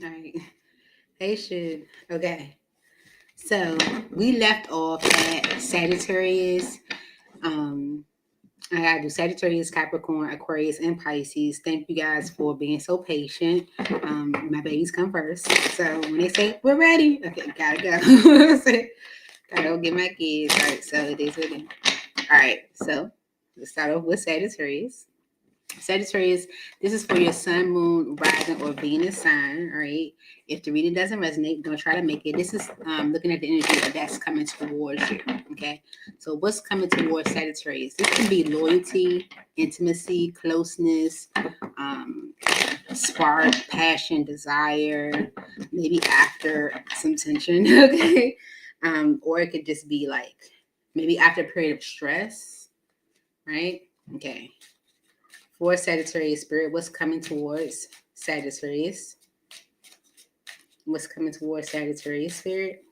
All right. Hey, should. Okay. So we left off at Sagittarius. Um, I gotta do Sagittarius, Capricorn, Aquarius, and Pisces. Thank you guys for being so patient. My babies come first. So when they say we're ready, okay, gotta go. Gotta go get my kids. All right, so it is what it is. All right, so let's start off with Sagittarius. Sagittarius, this is for your sun, moon, rising, or Venus sign. All right. If the reading doesn't resonate, don't try to make it. This is looking at the energy that's coming towards you. Okay. So, what's coming towards Sagittarius? This can be loyalty, intimacy, closeness, um, spark, passion, desire, maybe after some tension. Okay. Or it could just be like maybe after a period of stress. Right. Okay. For Sagittarius spirit, what's coming towards Sagittarius? What's coming towards Sagittarius spirit?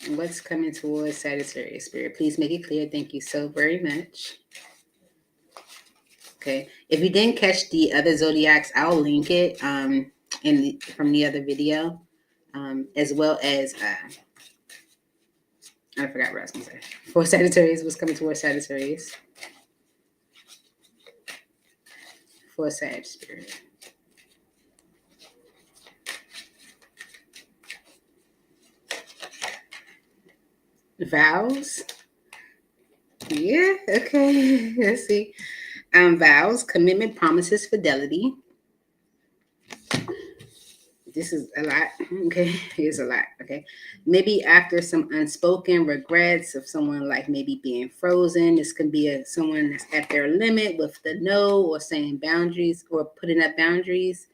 What's coming towards Sagittarius spirit? Please make it clear. Thank you so very much. Okay. If you didn't catch the other zodiacs, I'll link it from the other video, as well as I forgot what I was gonna say. For Sagittarius, what's coming towards Sagittarius? For Sag spirit. Vows. Yeah, okay. Let's see. Vows, commitment, promises, fidelity. This is a lot. Okay, here's a lot. Okay, maybe after some unspoken regrets of someone like maybe being frozen. This can be someone that's at their limit with the no or saying boundaries or putting up boundaries.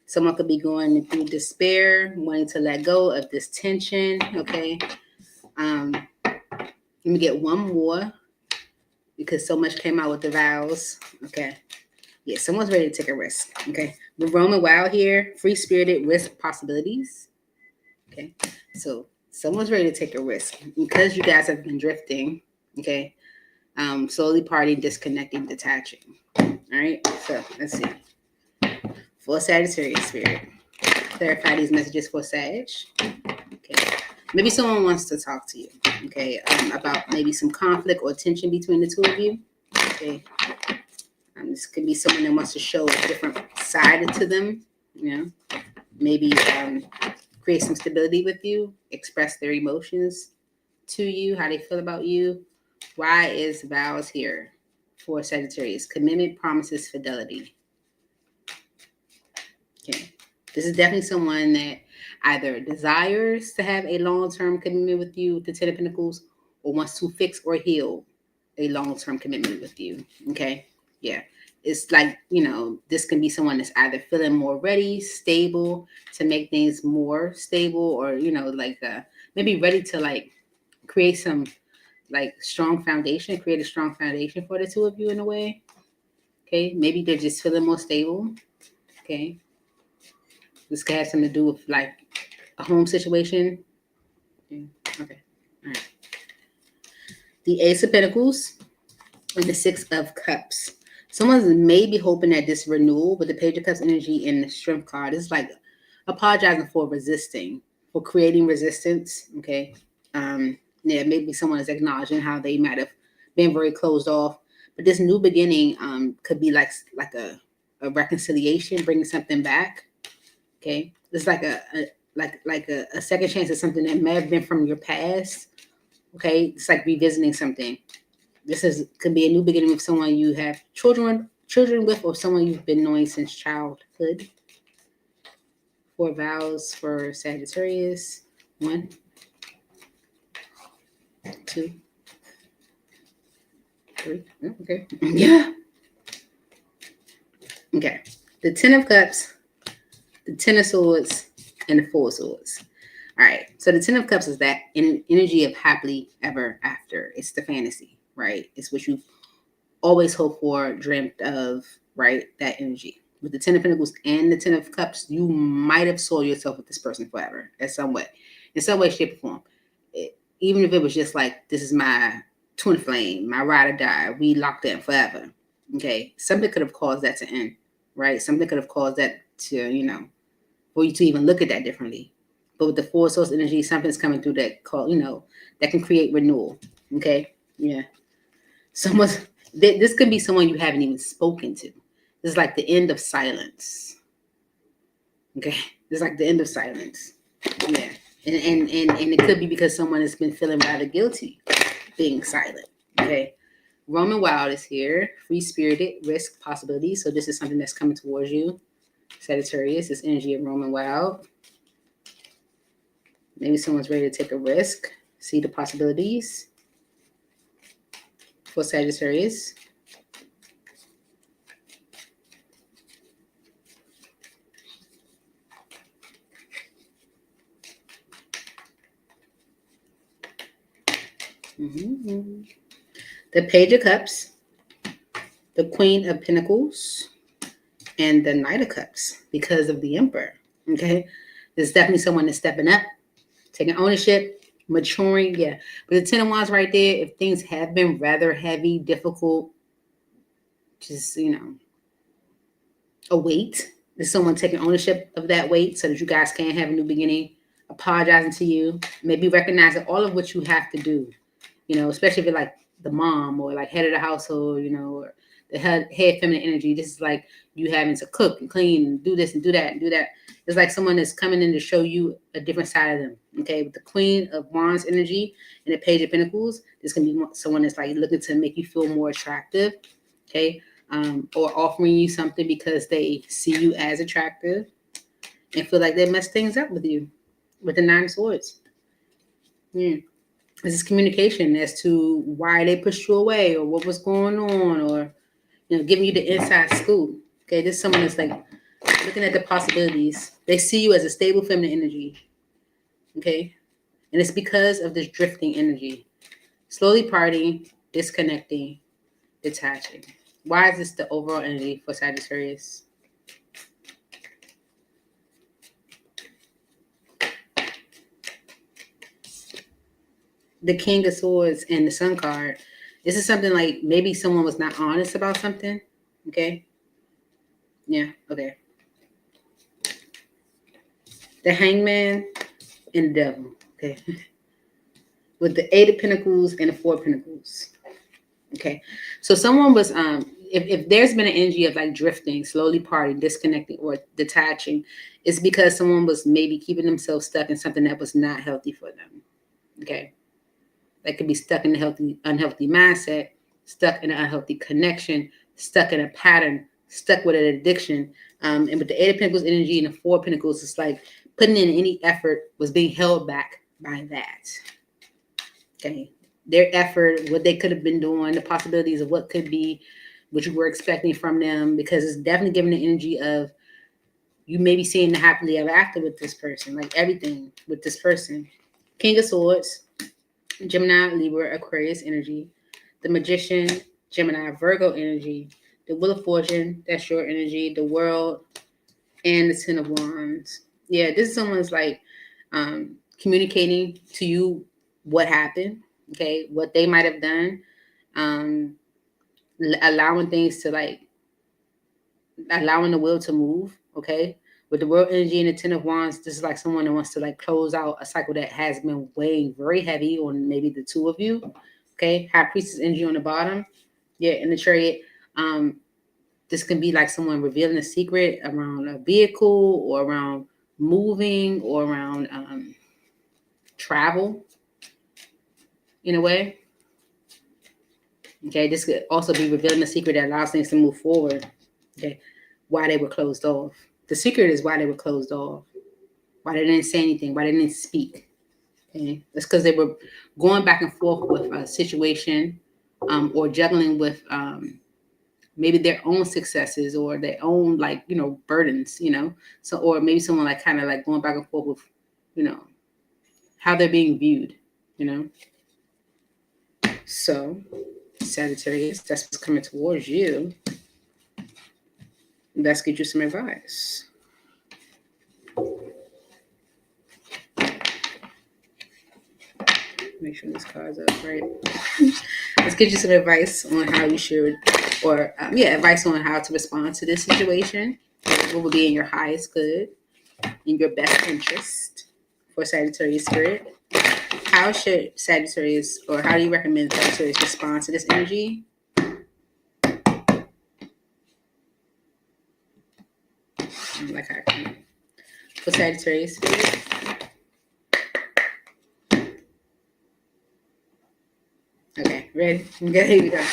Someone could be going through despair, wanting to let go of this tension. Okay, let me get one more because so much came out with the vows. Okay. Yeah, someone's ready to take a risk. Okay. We're roaming wild here, free spirited, risk possibilities. Okay. So someone's ready to take a risk because you guys have been drifting. Okay. Slowly parting, disconnecting, detaching. All right. So let's see. For Sagittarius spirit, clarify these messages for Sag. Okay. Maybe someone wants to talk to you. Okay. About maybe some conflict or tension between the two of you. Okay. This could be someone that wants to show a different side to them, you know, maybe create some stability with you, express their emotions to you, how they feel about you. Why is vows here for Sagittarius? Commitment, promises, fidelity. Okay. This is definitely someone that either desires to have a long-term commitment with you, the Ten of Pentacles, or wants to fix or heal a long-term commitment with you. Okay. Yeah. It's like, this can be someone that's either feeling more ready, stable to make things more stable, or, maybe ready to like create some like create a strong foundation for the two of you in a way. Okay. Maybe they're just feeling more stable. Okay. This could have something to do with like a home situation. Yeah. Okay. All right. The Ace of Pentacles and the Six of Cups. Someone's maybe hoping that this renewal with the Page of Cups energy and the Strength card is like apologizing for resisting, for creating resistance. Okay. Yeah, maybe someone is acknowledging how they might have been very closed off. But this new beginning could be like a reconciliation, bringing something back. Okay. It's like a second chance at something that may have been from your past. Okay. It's like revisiting something. Could be a new beginning with someone you have children with, or someone you've been knowing since childhood. 4 vows for Sagittarius. 1, 2, 3. Okay. Yeah. Okay. The 10 of Cups, the 10 of Swords, and the 4 of Swords. All right. So the 10 of Cups is that energy of happily ever after. It's the fantasy, right? It's what you always hoped for, dreamt of, right? That energy. With the 10 of Pentacles and the 10 of Cups, you might have saw yourself with this person forever in some way, shape, or form. Even if it was just like, this is my twin flame, my ride or die, we locked in forever. Okay. Something could have caused that to end. right? Something could have caused that to, you know, for you to even look at that differently. But with the four source energy, something's coming through that call, you know, that can create renewal. Okay. Yeah. Someone's this could be someone you haven't even spoken to. This is like the end of silence. Okay. This is like the end of silence. Yeah. And it could be because someone has been feeling rather guilty being silent. Okay. Roman Wild is here. Free spirited, risk, possibilities. So this is something that's coming towards you. Sagittarius, this energy of Roman Wild. Maybe someone's ready to take a risk, see the possibilities for Sagittarius. Mm-hmm. The Page of Cups, the Queen of Pentacles, and the Knight of Cups because of the Emperor. Okay, there's definitely someone that's stepping up, taking ownership, maturing. Yeah, but the Ten of Wands right there. If things have been rather heavy, difficult, just a weight. There's someone taking ownership of that weight so that you guys can have a new beginning. Apologizing to you, maybe recognizing all of what you have to do. Especially if you're like the mom or like head of the household, or the head feminine energy. This is like you having to cook and clean and do this and do that and do that. It's like someone that's coming in to show you a different side of them. Okay, with the Queen of Wands energy and the Page of Pentacles, this can be someone that's like looking to make you feel more attractive. Okay, or offering you something because they see you as attractive and feel like they messed things up with you with the Nine of Swords. Yeah. This is communication as to why they pushed you away or what was going on, or giving you the inside scoop. Okay, this is someone that's like looking at the possibilities. They see you as a stable feminine energy. Okay, and it's because of this drifting energy, slowly parting, disconnecting, detaching. Why is this the overall energy for Sagittarius? The King of Swords and the Sun card. This is something like maybe someone was not honest about something. Okay. Yeah. Okay. The Hangman and the Devil. Okay. With the Eight of Pentacles and the Four of Pentacles. Okay. So someone was if there's been an energy of like drifting, slowly parting, disconnecting, or detaching, it's because someone was maybe keeping themselves stuck in something that was not healthy for them. Okay. That could be stuck in a unhealthy mindset, stuck in an unhealthy connection, stuck in a pattern, stuck with an addiction. And with the Eight of Pentacles energy and the Four of Pentacles, it's like putting in any effort was being held back by that. Okay. Their effort, what they could have been doing, the possibilities of what could be, what you were expecting from them, because it's definitely giving the energy of you maybe seeing the happily ever after with this person, like everything with this person. King of Swords, Gemini, Libra, Aquarius energy. The Magician, Gemini, Virgo energy. The Wheel of Fortune, that's your energy. The World, and the Ten of Wands. Yeah, this is someone's like communicating to you what happened, okay, what they might have done, allowing things to like, allowing the will to move, okay. With the World energy and the Ten of Wands, this is like someone that wants to like close out a cycle that has been weighing very heavy on maybe the two of you, okay. High Priestess energy on the bottom, yeah, in the Chariot. This can be like someone revealing a secret around a vehicle or around moving or around travel in a way. Okay, this could also be revealing a secret that allows things to move forward. Okay, why they were closed off. The secret is why they were closed off. Why they didn't say anything. Why they didn't speak. Okay, that's because they were going back and forth with a situation or juggling with maybe their own successes or their own like burdens. So or maybe someone like kind of like going back and forth with how they're being viewed. So Sagittarius, that's what's coming towards you. Let's get you some advice. Make sure this card's up right. Let's get you some advice on how you should or advice on how to respond to this situation. What would be in your highest good, in your best interest for Sagittarius spirit? How should Sagittarius, or how do you recommend Sagittarius respond to this energy? Like how for Sagittarius spirit. Okay, ready? Okay, here we go.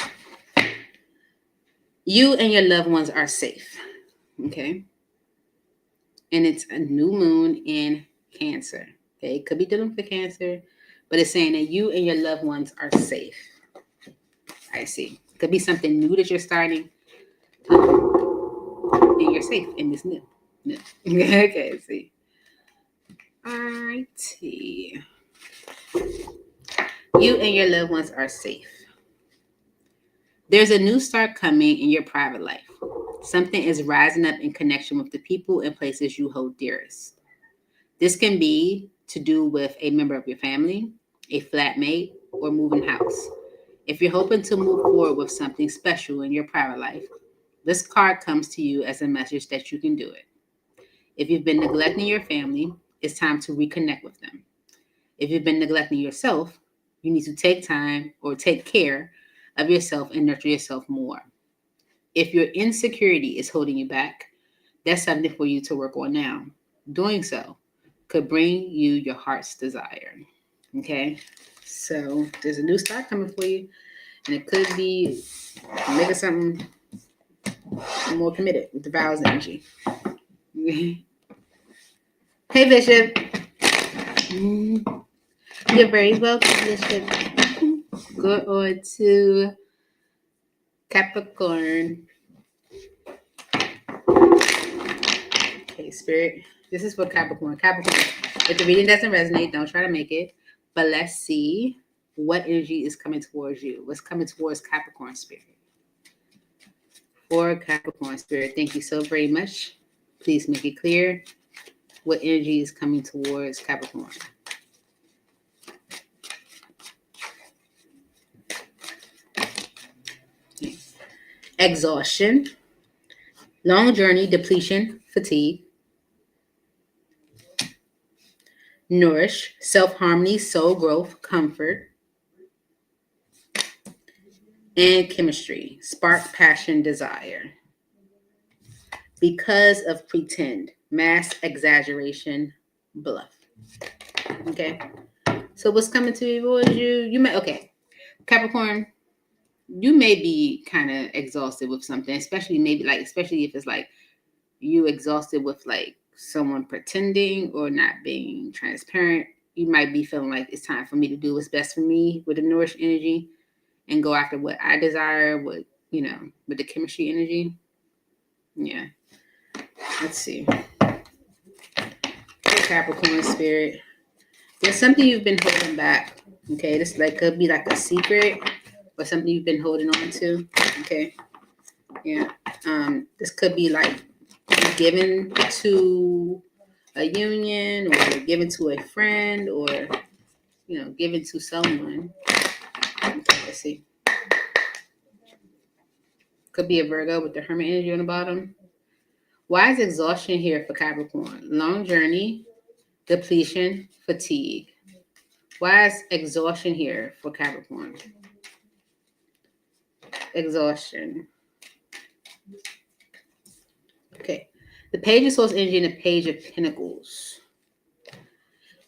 You and your loved ones are safe. Okay. And it's a new moon in Cancer. Okay, it could be dealing with Cancer, but it's saying that you and your loved ones are safe. I see. Could be something new that you're starting, and you're safe in this new. Okay, see. All righty. You and your loved ones are safe. There's a new start coming in your private life. Something is rising up in connection with the people and places you hold dearest. This can be to do with a member of your family, a flatmate, or moving house. If you're hoping to move forward with something special in your private life, this card comes to you as a message that you can do it. If you've been neglecting your family, it's time to reconnect with them. If you've been neglecting yourself, you need to take time or take care of yourself and nurture yourself more. If your insecurity is holding you back, that's something for you to work on now. Doing so could bring you your heart's desire. Okay? So there's a new start coming for you, and it could be making something more committed with the vows energy. Hey, Bishop. You're very welcome, Bishop. Go on to Capricorn. Okay, Spirit. This is for Capricorn. Capricorn. If the reading doesn't resonate, don't try to make it. But let's see what energy is coming towards you. What's coming towards Capricorn Spirit? For Capricorn Spirit, thank you so very much. Please make it clear what energy is coming towards Capricorn. Okay. Exhaustion, long journey, depletion, fatigue. Nourish, self-harmony, soul growth, comfort. And chemistry, spark, passion, desire. Because of pretend, mass exaggeration, bluff. Okay. So what's coming to you is you may, okay, Capricorn, you may be kind of exhausted with something, especially if it's like you exhausted with like someone pretending or not being transparent. You might be feeling like it's time for me to do what's best for me with the nourish energy and go after what I desire, with the chemistry energy. Yeah. Let's see. Capricorn Spirit. There's something you've been holding back. Okay. This could be like a secret or something you've been holding on to. Okay. Yeah. This could be like given to a union or given to a friend or given to someone. Okay, let's see. Could be a Virgo with the Hermit energy on the bottom. Why is exhaustion here for Capricorn? Long journey, depletion, fatigue. Why is exhaustion here for Capricorn? Exhaustion. Okay. The Page of Swords energy and the Page of Pentacles.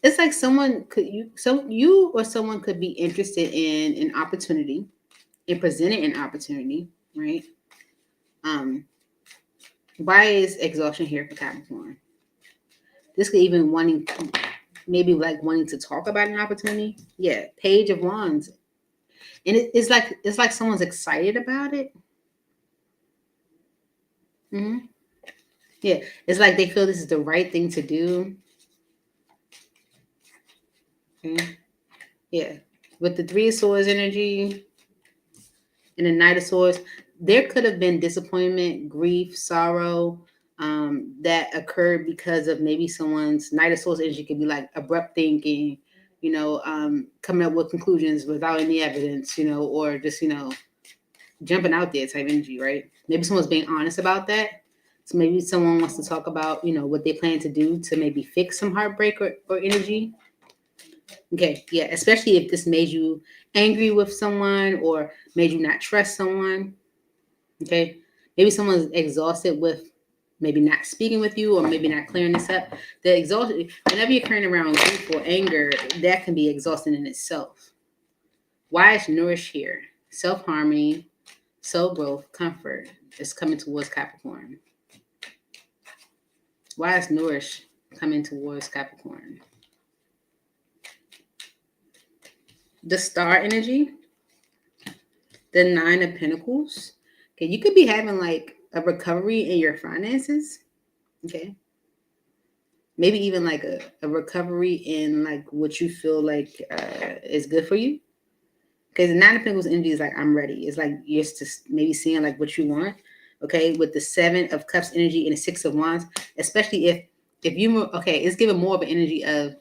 It's like someone could be interested in an opportunity and presented an opportunity, right? Why is exhaustion here for Capricorn? This could even wanting to talk about an opportunity. Yeah, Page of Wands, and it's like someone's excited about it. Mm-hmm. Yeah, it's like they feel this is the right thing to do. Okay. Yeah, with the Three of Swords energy and the Knight of Swords, there could have been disappointment, grief, sorrow that occurred because of maybe someone's Knight of Swords energy could be like abrupt thinking, coming up with conclusions without any evidence, or just, jumping out there type energy, right? Maybe someone's being honest about that. So maybe someone wants to talk about, what they plan to do to maybe fix some heartbreak or energy. Okay, yeah, especially if this made you angry with someone or made you not trust someone. Okay, maybe someone's exhausted with maybe not speaking with you or maybe not clearing this up. The exhausted, whenever you're carrying around grief or anger, that can be exhausting in itself. Why is nourish here? Self-harmony, soul growth, comfort is coming towards Capricorn. Why is nourish coming towards Capricorn? The star energy, the 9 of Pentacles. Okay, you could be having like a recovery in your finances. Okay. Maybe even like a recovery in like what you feel like is good for you. Because the 9 of Pentacles energy is like, I'm ready. It's like you're just maybe seeing like what you want. Okay. With the 7 of Cups energy and the 6 of Wands, especially if you, okay, it's giving more of an energy of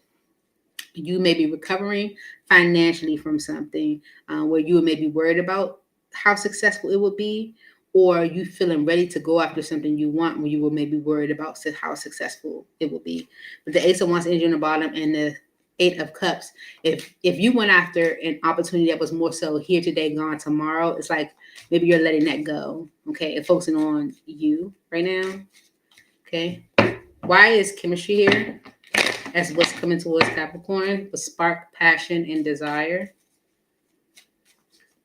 you may be recovering financially from something where you may be worried about how successful it would be, or you feeling ready to go after something you want when you were maybe worried about how successful it will be. But the Ace of Wands energy on the bottom and the 8 of Cups, if you went after an opportunity that was more so here today, gone tomorrow, it's like maybe you're letting that go, okay, and focusing on you right now, okay? Why is chemistry here as what's coming towards Capricorn? The spark, passion, and desire.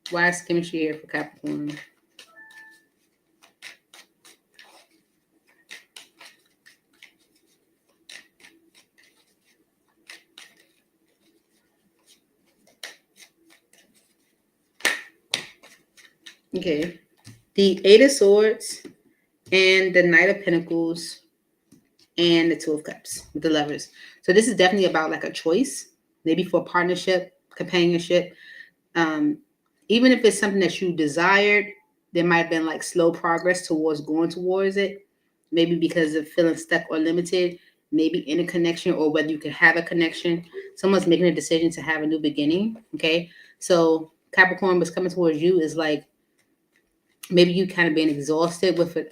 Why is chemistry here for Capricorn? Okay. The 8 of Swords and the Knight of Pentacles and the 2 of Cups with the Lovers. So this is definitely about like a choice, maybe for partnership, companionship. Even if it's something that you desired, there might have been like slow progress towards going towards it. Maybe because of feeling stuck or limited, maybe in a connection, or whether you can have a connection. Someone's making a decision to have a new beginning. Okay. So Capricorn was coming towards you is like, maybe you kind of being exhausted with it,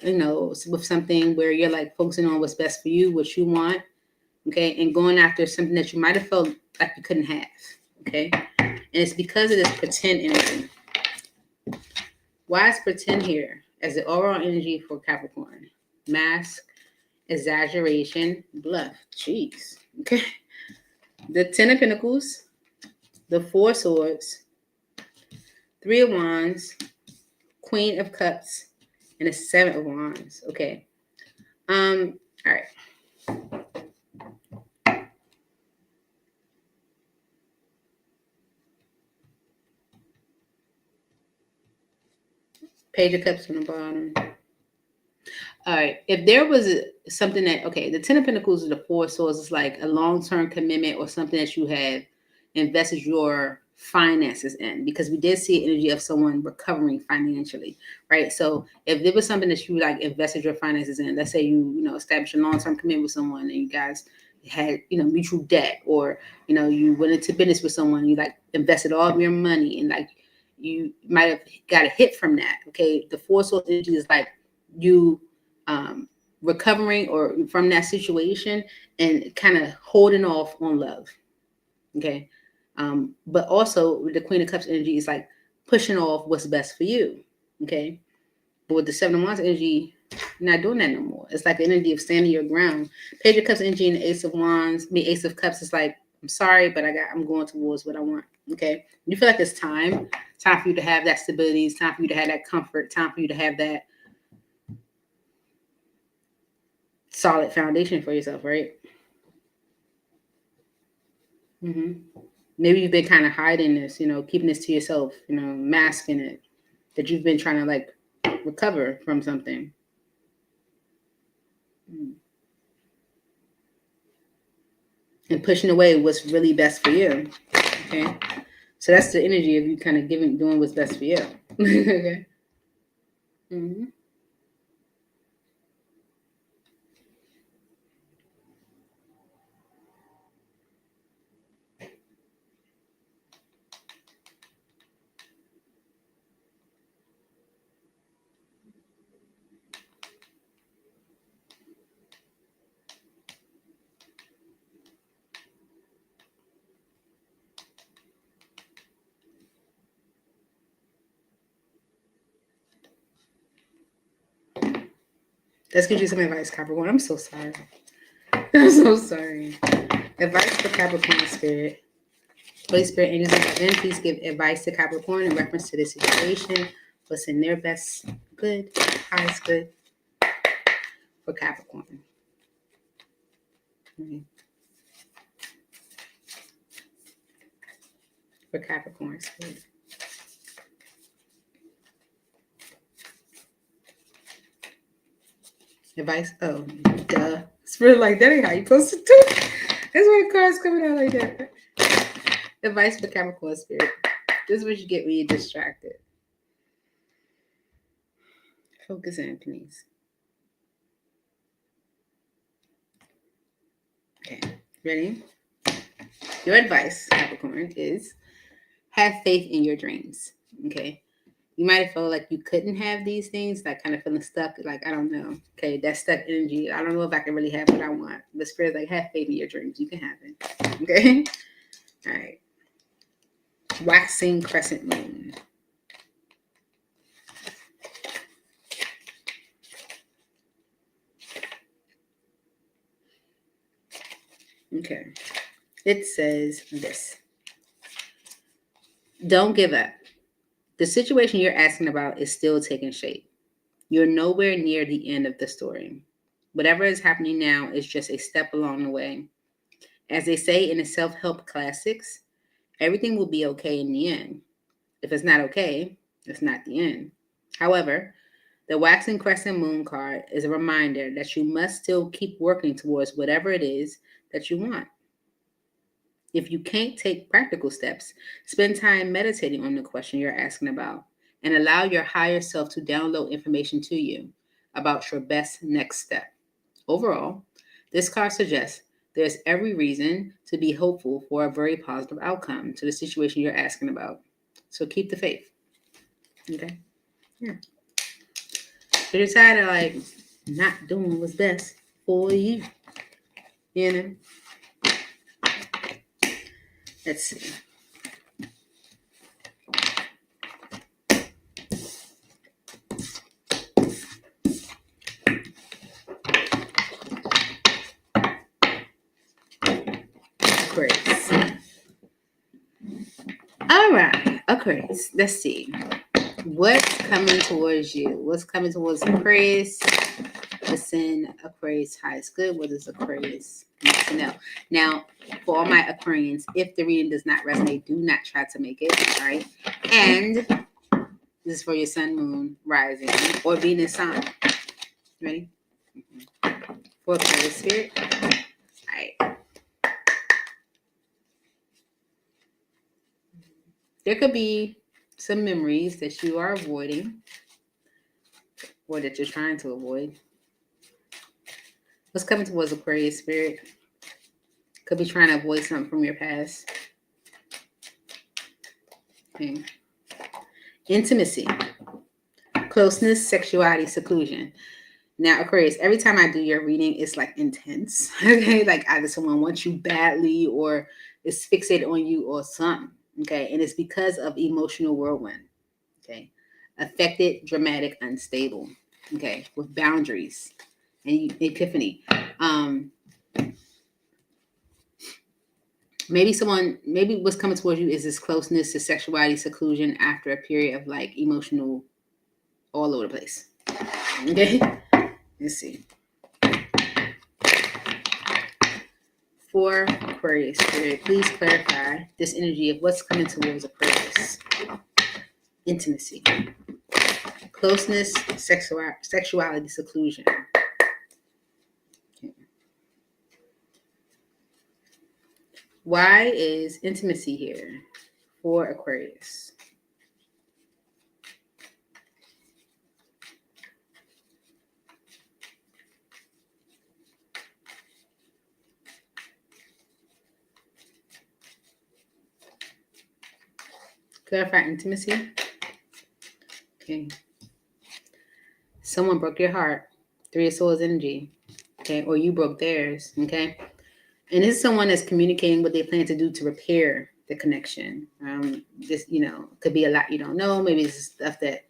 with something where you're like focusing on what's best for you, what you want, okay, and going after something that you might have felt like you couldn't have, okay, and it's because of this pretend energy. Why is pretend here as the overall energy for Capricorn? Mask, exaggeration, bluff. Jeez, okay. The 10 of Pentacles, the 4 of Swords, 3 of Wands, Queen of Cups, and the 7 of Wands. Okay. All right. Page of Cups on the bottom. All right. If there was something that, okay, the 10 of Pentacles is the 4 of Swords. It's like a long-term commitment or something that you have invested your finances in, because we did see energy of someone recovering financially, right? So if there was something that you like invested your finances in, let's say you established a long-term commitment with someone and you guys had mutual debt, or you went into business with someone, you like invested all of your money and like you might have got a hit from that. Okay, the 4 of Swords energy is like you recovering or from that situation and kind of holding off on love. Okay. But also the Queen of Cups energy is like pushing off what's best for you. Okay. But with the 7 of Wands energy, you're not doing that no more. It's like the energy of standing your ground. Page of Cups energy and the Ace of Wands, Ace of Cups is like, I'm sorry, but I'm going towards what I want. Okay. You feel like it's time for you to have that stability. It's time for you to have that comfort. Time for you to have that solid foundation for yourself, right? Mm-hmm. Maybe you've been kind of hiding this, keeping this to yourself, masking it, that you've been trying to like recover from something. And pushing away what's really best for you. Okay. So that's the energy of you kind of doing what's best for you. Okay. Mm-hmm. Let's get you some advice, Capricorn. I'm so sorry. I'm so sorry. Advice for Capricorn spirit. Holy Spirit, angels, and heaven, please give advice to Capricorn in reference to this situation. What's in their best good, highest good for Capricorn. Okay. For Capricorn spirit. Advice? Oh, duh. Spirit like that ain't how you supposed to do it. That's why the cards coming out like that. Advice for Capricorn spirit. This is what you get when you're distracted. Focus in, please. Okay, ready? Your advice, Capricorn, is have faith in your dreams. Okay. You might have felt like you couldn't have these things, like kind of feeling stuck. Like, I don't know. Okay, that stuck energy. I don't know if I can really have what I want. But Spirit's like, have faith in your dreams. You can have it. Okay? All right. Waxing crescent moon. Okay. It says this. Don't give up. The situation you're asking about is still taking shape. You're nowhere near the end of the story. Whatever is happening now is just a step along the way. As they say in the self-help classics, everything will be okay in the end. If it's not okay, it's not the end. However, the waxing crescent moon card is a reminder that you must still keep working towards whatever it is that you want. If you can't take practical steps, spend time meditating on the question you're asking about and allow your higher self to download information to you about your best next step. Overall, this card suggests there's every reason to be hopeful for a very positive outcome to the situation you're asking about. So keep the faith. Okay? Yeah. If you're tired of like not doing what's best for you, you know? Let's see. Aquarius. All right, Aquarius. Let's see. What's coming towards you? What's coming towards Aquarius? Listen, Aquarius highest good. What is Aquarius need to know? Now, for all my Aquarians, if the reading does not resonate, do not try to make it. All right. And this is for your sun, moon, rising, or Venus sign. Ready? For Aquarius spirit. All right. There could be some memories that you are avoiding or that you're trying to avoid. What's coming towards Aquarius spirit? Could be trying to avoid something from your past. Okay. Intimacy, closeness, sexuality, seclusion. Now, Aquarius, every time I do your reading, it's like intense. Okay, like either someone wants you badly or is fixated on you or something. Okay, and it's because of emotional whirlwind. Okay, affected, dramatic, unstable. Okay, with boundaries and epiphany. Maybe what's coming towards you is this closeness to sexuality, seclusion after a period of like emotional all over the place. Okay, let's see. For Aquarius spirit, please clarify this energy of what's coming towards Aquarius. Intimacy, closeness, sexuality, seclusion. Okay. Why is intimacy here for Aquarius? Clarify intimacy. Okay. Someone broke your heart. Three of Swords energy. Okay. Or you broke theirs. Okay. And this is someone that's communicating what they plan to do to repair the connection. This, could be a lot you don't know. Maybe it's stuff that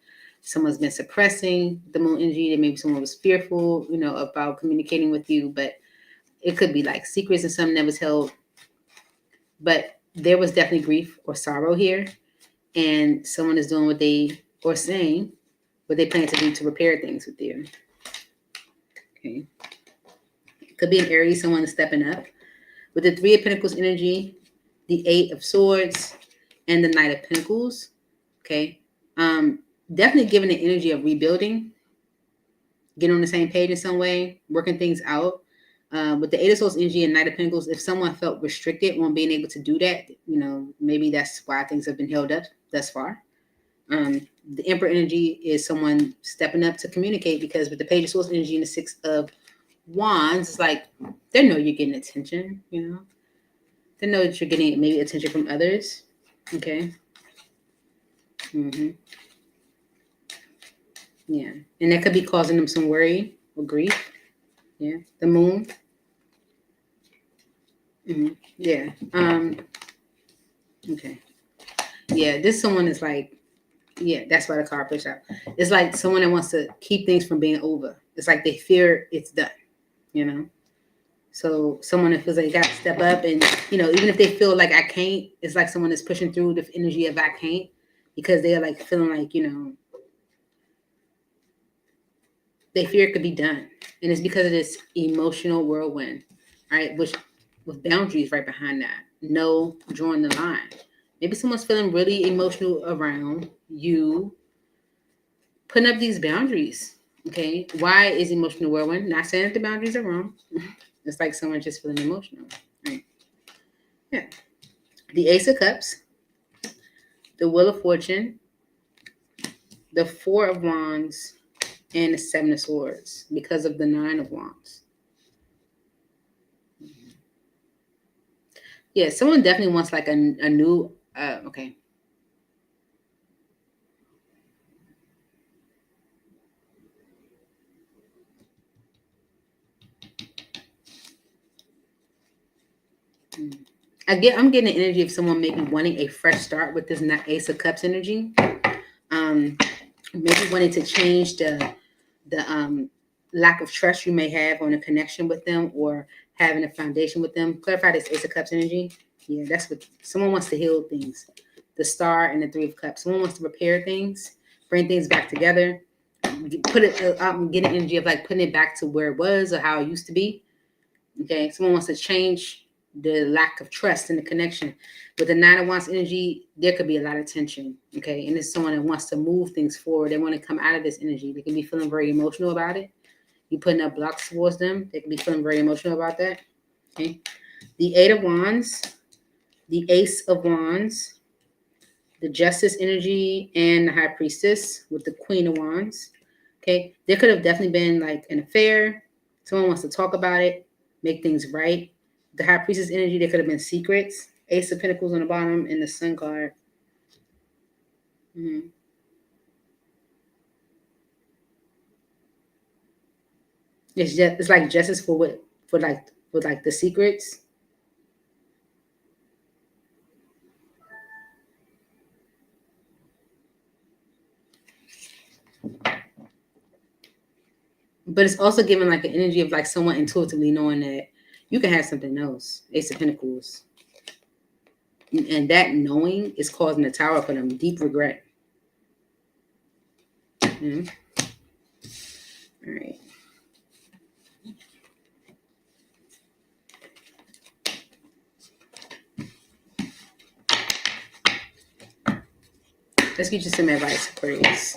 someone's been suppressing the moon energy. That maybe someone was fearful, about communicating with you, but it could be like secrets and something that was held. But there was definitely grief or sorrow here, and someone is doing what they or saying what they plan to do to repair things with you. Okay. Could be an Aries, someone is stepping up. With the Three of Pentacles energy, the Eight of Swords, and the Knight of Pentacles. Okay. Definitely giving the energy of rebuilding, getting on the same page in some way, working things out. With the Eight of Swords energy and Knight of Pentacles, if someone felt restricted on being able to do that, maybe that's why things have been held up thus far. The Emperor energy is someone stepping up to communicate, because with the Page of Swords energy and the Six of Wands, it's like they know you're getting attention, They know that you're getting maybe attention from others. Okay. Yeah. And that could be causing them some worry or grief. Yeah. The Moon. Yeah. Okay. Yeah. This someone is like, yeah, that's why the card pushed out. It's like someone that wants to keep things from being over. It's like they fear it's done, So someone that feels like they got to step up, and, even if they feel like I can't, it's like someone that's pushing through the energy of I can't, because they're like feeling like, they fear it could be done. And it's because of this emotional whirlwind, right? Which with boundaries right behind that. No drawing the line. Maybe someone's feeling really emotional around you putting up these boundaries. Okay. Why is emotional whirlwind? Not saying that the boundaries are wrong. It's like someone just feeling emotional. Right? Yeah. The Ace of Cups, the Wheel of Fortune, the Four of Wands, and the Seven of Swords, because of the Nine of Wands. Yeah, someone definitely wants like a new, okay. I'm getting the energy of someone maybe wanting a fresh start with this Ace of Cups energy. Maybe wanting to change the lack of trust you may have on a connection with them, or having a foundation with them. Clarify this Ace of Cups energy. Yeah, that's what someone wants to heal things. The Star and the Three of Cups. Someone wants to repair things, bring things back together, get an energy of like putting it back to where it was or how it used to be. Okay, someone wants to change the lack of trust in the connection. With the Nine of Wands energy, there could be a lot of tension. Okay, and it's someone that wants to move things forward. They want to come out of this energy. They can be feeling very emotional about it. You putting up blocks towards them. They can be feeling very emotional about that. Okay, the Eight of Wands, the Ace of Wands, the Justice energy, and the High Priestess with the Queen of Wands. Okay, there could have definitely been like an affair. Someone wants to talk about it, make things right. The High Priestess energy, there could have been secrets. Ace of Pentacles on the bottom, and the Sun card. It's like justice for the secrets. But it's also giving like an energy of like someone intuitively knowing that you can have something else. Ace of Pentacles. And that knowing is causing the Tower for them deep regret. All right. Let's get you some advice, Aquarius.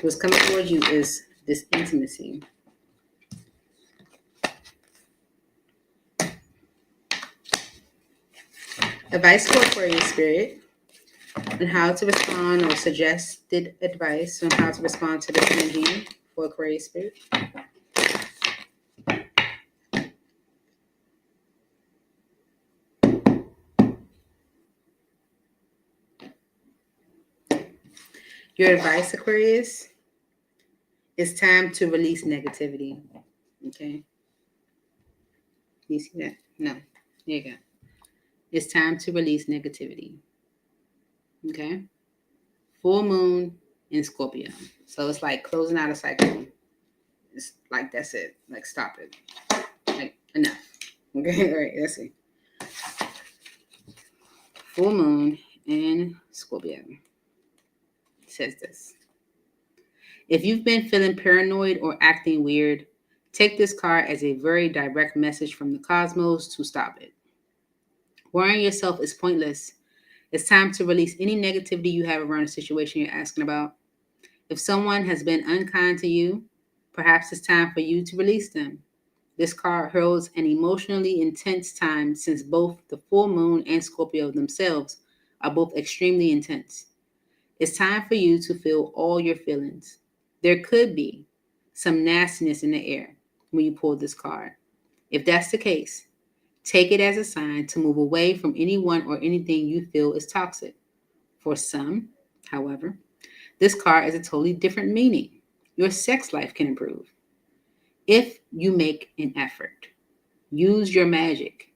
What's coming towards you is this intimacy. Advice for Aquarius spirit on how to respond, or suggested advice on how to respond to this energy for Aquarius spirit. Your advice, Aquarius, it's time to release negativity. Okay. You see that? No. There you go. It's time to release negativity. Okay. Full moon and Scorpio. So it's like closing out a cycle. It's like, that's it. Like, stop it. Like, enough. Okay, all right, let's see. Full moon in Scorpio. It says this. If you've been feeling paranoid or acting weird, take this card as a very direct message from the cosmos to stop it. Worrying yourself is pointless. It's time to release any negativity you have around a situation you're asking about. If someone has been unkind to you, perhaps it's time for you to release them. This card heralds an emotionally intense time since both the full moon and Scorpio themselves are both extremely intense. It's time for you to feel all your feelings. There could be some nastiness in the air when you pull this card. If that's the case, take it as a sign to move away from anyone or anything you feel is toxic. For some, however, this card has a totally different meaning. Your sex life can improve if you make an effort. Use your magic.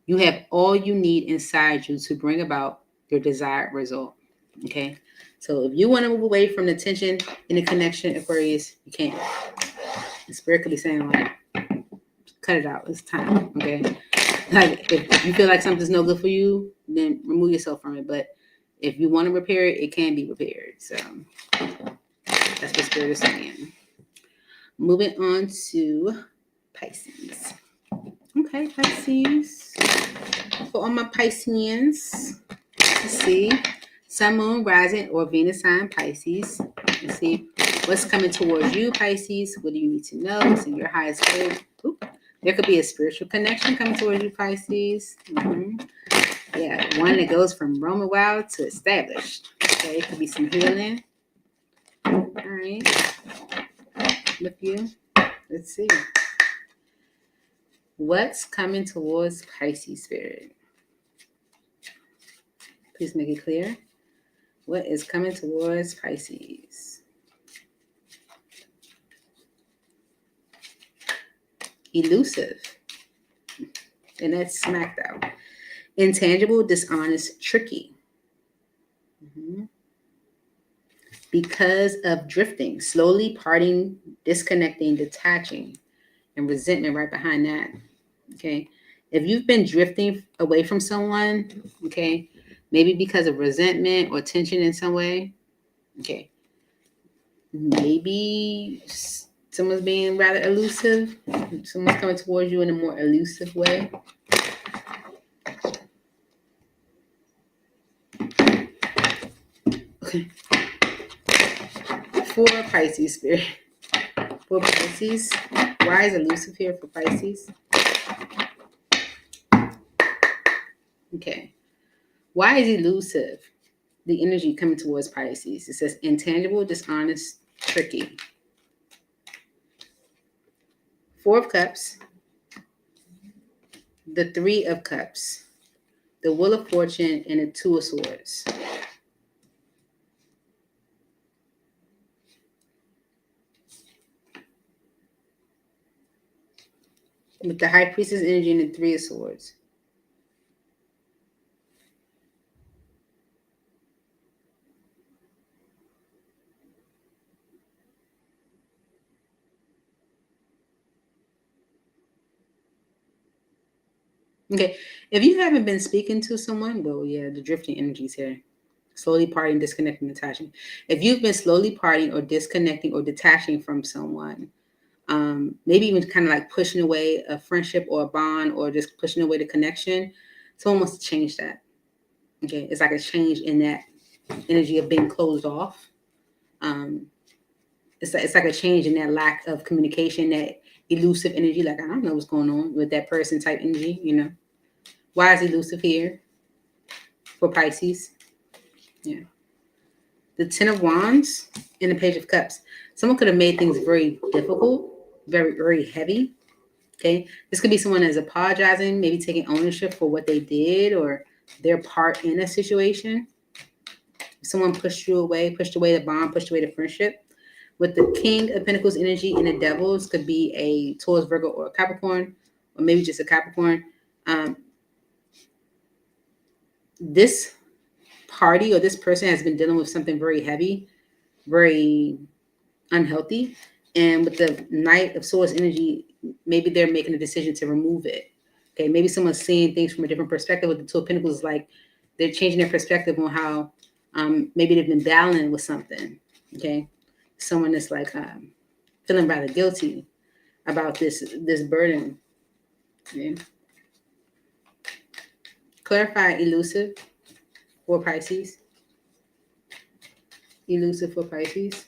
You have all you need inside you to bring about your desired result. Okay? So if you want to move away from the tension in the connection, Aquarius, you can't. The spirit could be saying, like, cut it out. It's time. Okay? Like, if you feel like something's no good for you, then remove yourself from it. But if you want to repair it, it can be repaired. So that's what spirit is saying. Moving on to Pisces. Okay, Pisces. For all my Pisceans, let's see. Sun, Moon, Rising, or Venus sign Pisces. Let's see what's coming towards you, Pisces. What do you need to know? So your highest good. There could be a spiritual connection coming towards you, Pisces. Yeah, one that goes from Roman wild to established. Okay, it could be some healing. All right. With you. Let's see. What's coming towards Pisces spirit? Please make it clear. What is coming towards Pisces? Elusive. And that's smacked out. Intangible, dishonest, tricky. Because of drifting, slowly parting, disconnecting, detaching, and resentment right behind that. Okay. If you've been drifting away from someone, okay, maybe because of resentment or tension in some way, okay, maybe someone's being rather elusive. Someone's coming towards you in a more elusive way. Okay. For Pisces spirit. For Pisces. Why is elusive here for Pisces? Okay. Why is elusive? The energy coming towards Pisces. It says intangible, dishonest, tricky. Four of Cups. The Three of Cups. The Wheel of Fortune and the Two of Swords. With the High Priestess energy and the Three of Swords. Okay, if you haven't been speaking to someone, well, yeah, the drifting energies here. Slowly parting, disconnecting, detaching. If you've been slowly parting or disconnecting or detaching from someone, maybe even kind of like pushing away a friendship or a bond or just pushing away the connection, someone wants to change that. Okay, it's like a change in that energy of being closed off. It's like a change in that lack of communication, that elusive energy. Like, I don't know what's going on with that person type energy, you know. Why is elusive here for Pisces? Yeah. The Ten of Wands and the Page of Cups. Someone could have made things very difficult, very, very heavy. Okay. This could be someone that's apologizing, maybe taking ownership for what they did or their part in a situation. Someone pushed you away, pushed away the bond, pushed away the friendship. With the King of Pentacles energy and the Devils, could be a Taurus, Virgo, or a Capricorn, or maybe just a Capricorn. This party or this person has been dealing with something very heavy. very unhealthy. And with the Knight of Swords energy, maybe they're making a decision to remove it. Okay, maybe someone's seeing things from a different perspective. With the Two of Pentacles, like they're changing their perspective on how maybe they've been battling with something. Okay, someone that's like feeling rather guilty about this burden. Okay. Clarify elusive for Pisces. Elusive for Pisces.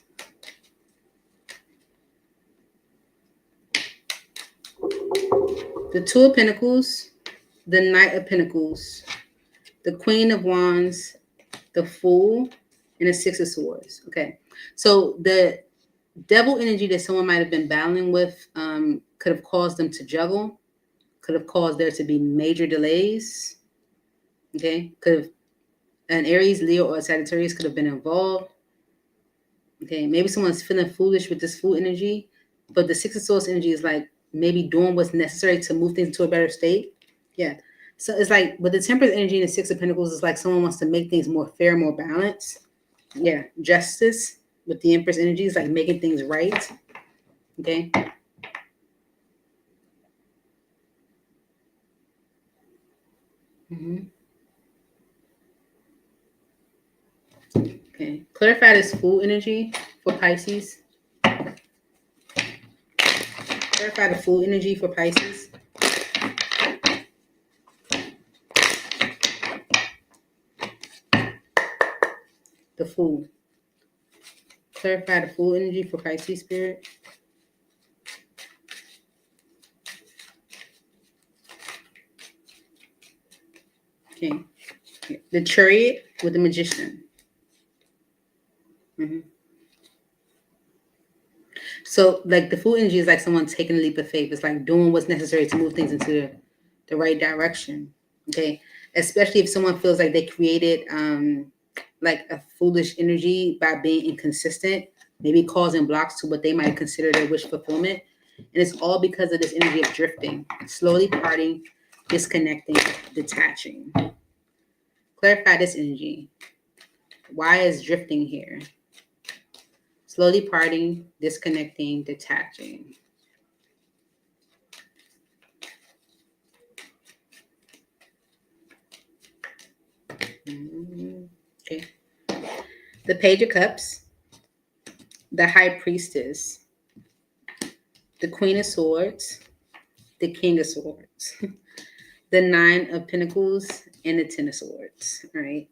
The Two of Pentacles, the Knight of Pentacles, the Queen of Wands, the Fool, and the Six of Swords. Okay, so the devil energy that someone might have been battling with could have caused them to juggle, could have caused there to be major delays. Okay, could have an Aries, Leo, or Sagittarius could have been involved. Okay, maybe someone's feeling foolish with this Fool energy, but the Six of Swords energy is like maybe doing what's necessary to move things to a better state. Yeah. So it's like with the Temperance energy and the Six of Pentacles, it's like someone wants to make things more fair, more balanced. Yeah. Justice with the Empress energy is like making things right. Okay. Okay. Clarify this Fool energy for Pisces. Clarify the Fool energy for Pisces. The Fool. Clarify the Fool energy for Pisces spirit. Okay. The Chariot with the Magician. So, like the Fool energy is like someone taking a leap of faith. It's like doing what's necessary to move things into the right direction. Okay. Especially if someone feels like they created like a foolish energy by being inconsistent, maybe causing blocks to what they might consider their wish fulfillment. And it's all because of this energy of drifting, slowly parting, disconnecting, detaching. Clarify this energy. Why is drifting here? Slowly parting, disconnecting, detaching. Okay. The Page of Cups, the High Priestess, the Queen of Swords, the King of Swords, the Nine of Pentacles, and the Ten of Swords. All right.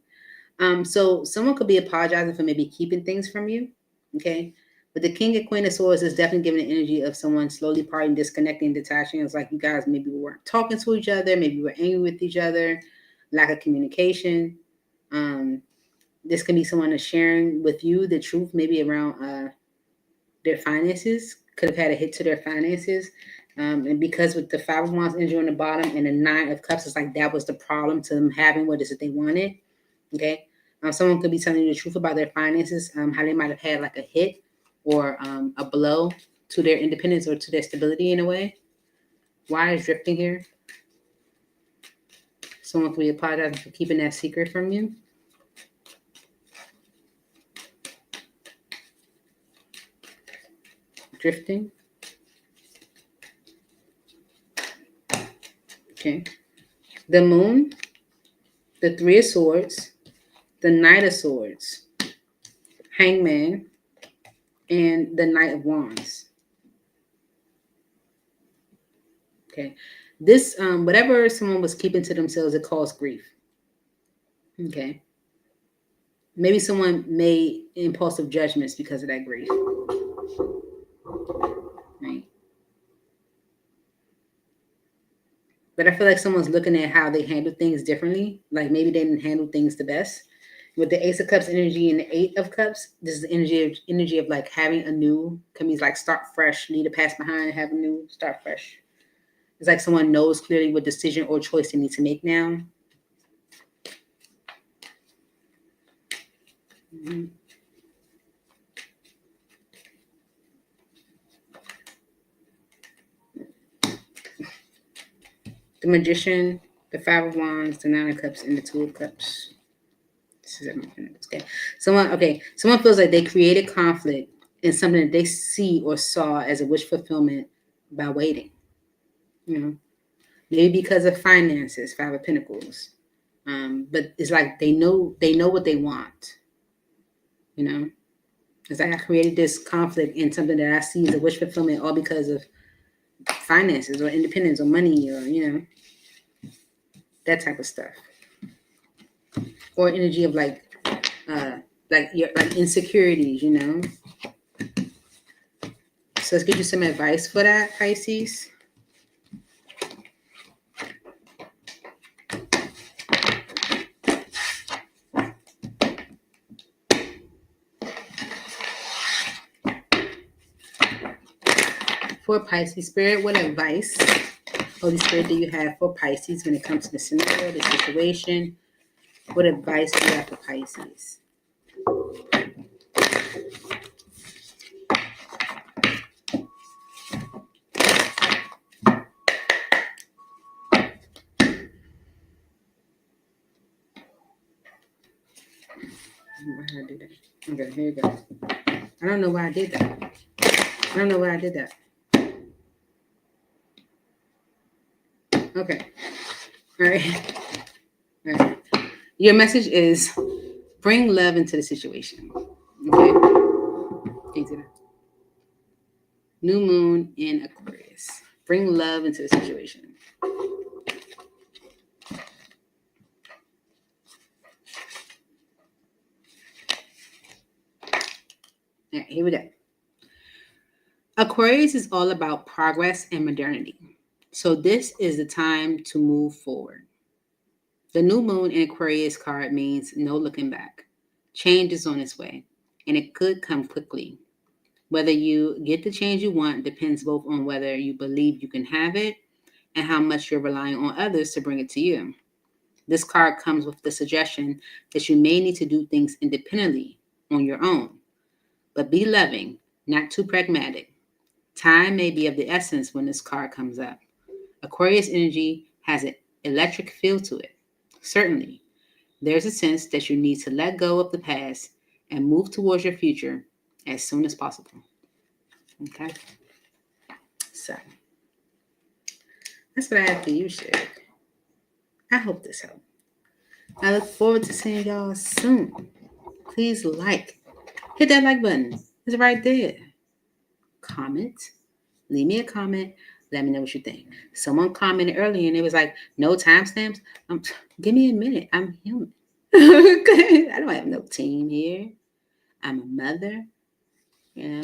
So someone could be apologizing for maybe keeping things from you. Okay. But the King and Queen of Swords is definitely giving the energy of someone slowly parting, disconnecting, detaching. It's like you guys maybe weren't talking to each other, maybe you were angry with each other, lack of communication. This can be someone that's sharing with you the truth, maybe around their finances. Could have had a hit to their finances. And because with the Five of Wands energy on the bottom and the Nine of Cups, it's like that was the problem to them having what is it they wanted. Okay. Someone could be telling you the truth about their finances, how they might have had like a hit or a blow to their independence or to their stability in a way. Why is drifting here? Someone could be apologizing for keeping that secret from you. Drifting. Okay. The Moon, the Three of Swords, the Knight of Swords, Hangman, and the Knight of Wands. Okay. This, whatever someone was keeping to themselves, it caused grief. Okay. Maybe someone made impulsive judgments because of that grief. Right. But I feel like someone's looking at how they handle things differently. Like maybe they didn't handle things the best. With the Ace of Cups energy and the Eight of Cups, this is the energy of like having a new, can mean like start fresh, leave the past behind, have a new, start fresh. It's like someone knows clearly what decision or choice they need to make now. Mm-hmm. The Magician, the Five of Wands, the Nine of Cups, and the Two of Cups. Okay. Someone feels like they created conflict in something that they see or saw as a wish fulfillment by waiting. You know, maybe because of finances, Five of Pentacles. But it's like they know what they want. You know, it's like I created this conflict in something that I see as a wish fulfillment, all because of finances or independence or money or that type of stuff, or energy of like your insecurities. So let's give you some advice for that, Pisces. For Pisces Spirit, what advice, Holy Spirit, do you have for Pisces when it comes to the scenario, the situation? What advice do you have for Pisces? Why did I do that? Okay, here you go. I don't know why I did that. Okay. All right. Your message is bring love into the situation. Okay. Can you see that? New moon in Aquarius. Bring love into the situation. All right, here we go. Aquarius is all about progress and modernity. So this is the time to move forward. The new moon in Aquarius card means no looking back. Change is on its way, and it could come quickly. Whether you get the change you want depends both on whether you believe you can have it and how much you're relying on others to bring it to you. This card comes with the suggestion that you may need to do things independently on your own, but be loving, not too pragmatic. Time may be of the essence when this card comes up. Aquarius energy has an electric feel to it. Certainly, there's a sense that you need to let go of the past and move towards your future as soon as possible. Okay? So, that's what I have for you, Shig. I hope this helped. I look forward to seeing y'all soon. Please hit that like button. It's right there. Comment. Leave me a comment. Let me know what you think. Someone commented earlier and it was like, no timestamps. Give me a minute. I'm human. I don't have no team here. I'm a mother. I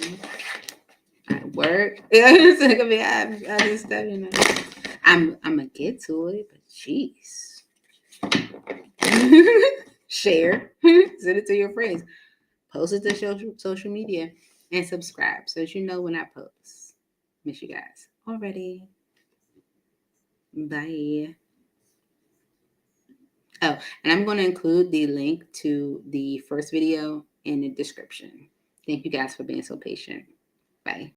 work. It's gonna be other stuff. I'm gonna get to it, but jeez. Share. Send it to your friends. Post it to social media and subscribe so that you know when I post. Miss you guys already. Bye. Oh, and I'm going to include the link to the first video in the description. Thank you guys for being so patient. Bye.